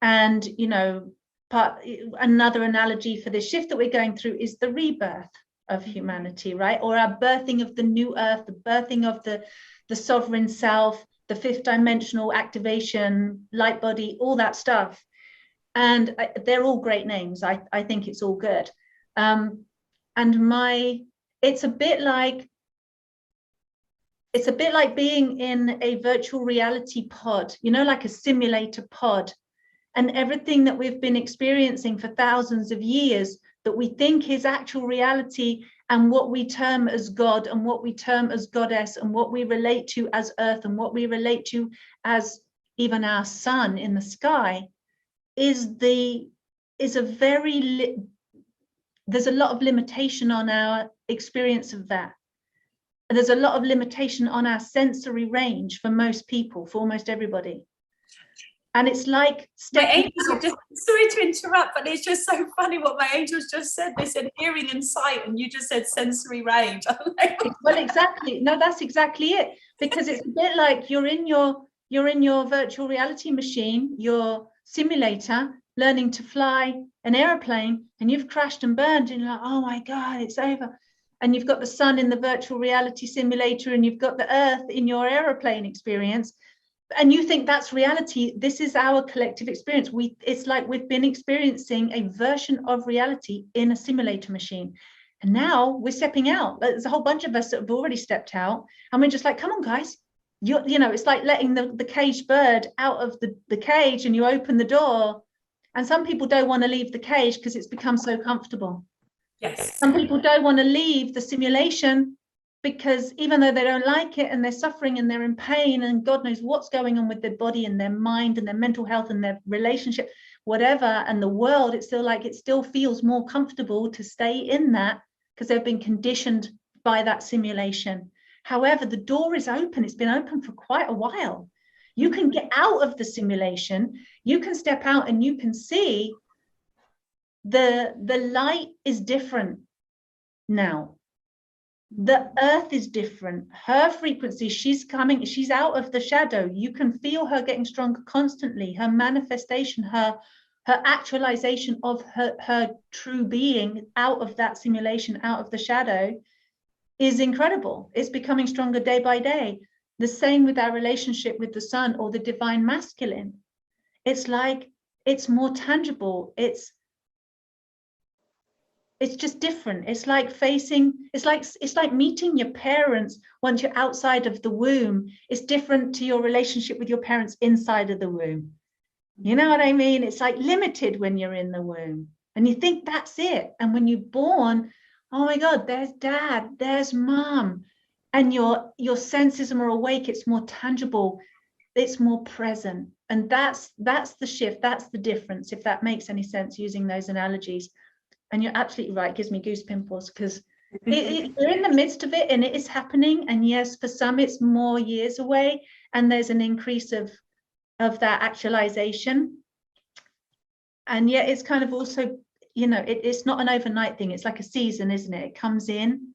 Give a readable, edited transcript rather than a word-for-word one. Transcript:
And, you know, another analogy for this shift that we're going through is the rebirth of humanity, right? Or our birthing of the new earth, the birthing of the sovereign self, the fifth dimensional activation, light body, all that stuff. And they're all great names. I think it's all good. And it's a bit like being in a virtual reality pod, you know, like a simulator pod. And everything that we've been experiencing for thousands of years that we think is actual reality, and what we term as God, and what we term as goddess, and what we relate to as earth, and what we relate to as even our sun in the sky, there's a lot of limitation on our experience of that. And there's a lot of limitation on our sensory range for most people, for almost everybody. And it's like sorry to interrupt, but it's just so funny what my angels just said. They said hearing and sight, and you just said sensory range. Well, exactly. No, that's exactly it. Because it's a bit like you're in your virtual reality machine, your simulator, learning to fly an airplane, and you've crashed and burned, and you're like, oh my God, it's over. And you've got the sun in the virtual reality simulator, and you've got the earth in your airplane experience. And you think that's reality. This is our collective experience. It's like we've been experiencing a version of reality in a simulator machine. And now we're stepping out. There's a whole bunch of us that have already stepped out. And we're just like, come on, guys. You know, it's like letting the caged bird out of the cage, and you open the door. And some people don't want to leave the cage because it's become so comfortable. Yes. Some people don't want to leave the simulation, because even though they don't like it, and they're suffering and they're in pain, and God knows what's going on with their body and their mind and their mental health and their relationship, whatever, and the world, it still feels more comfortable to stay in that because they've been conditioned by that simulation. However, the door is open. It's been open for quite a while. You can get out of the simulation. You can step out, and you can see the light is different now. The earth is different. Her frequency, she's out of the shadow. You can feel her getting stronger constantly. Her manifestation, her actualization of her true being out of that simulation, out of the shadow, is incredible. It's becoming stronger day by day. The same with our relationship with the sun or the divine masculine. It's like, it's more tangible. It's just different. It's like meeting your parents once you're outside of the womb. It's different to your relationship with your parents inside of the womb. You know what I mean? It's like limited when you're in the womb, and you think that's it. And when you're born, oh my God, there's dad, there's mom, and your senses are more awake. It's more tangible. It's more present. And that's the shift. That's the difference, if that makes any sense, using those analogies. And you're absolutely right. It gives me goose pimples, because we're in the midst of it, and it is happening. And yes, for some it's more years away, and there's an increase of that actualization. And yet it's kind of also, you know, it's not an overnight thing. It's like a season, isn't it? It comes in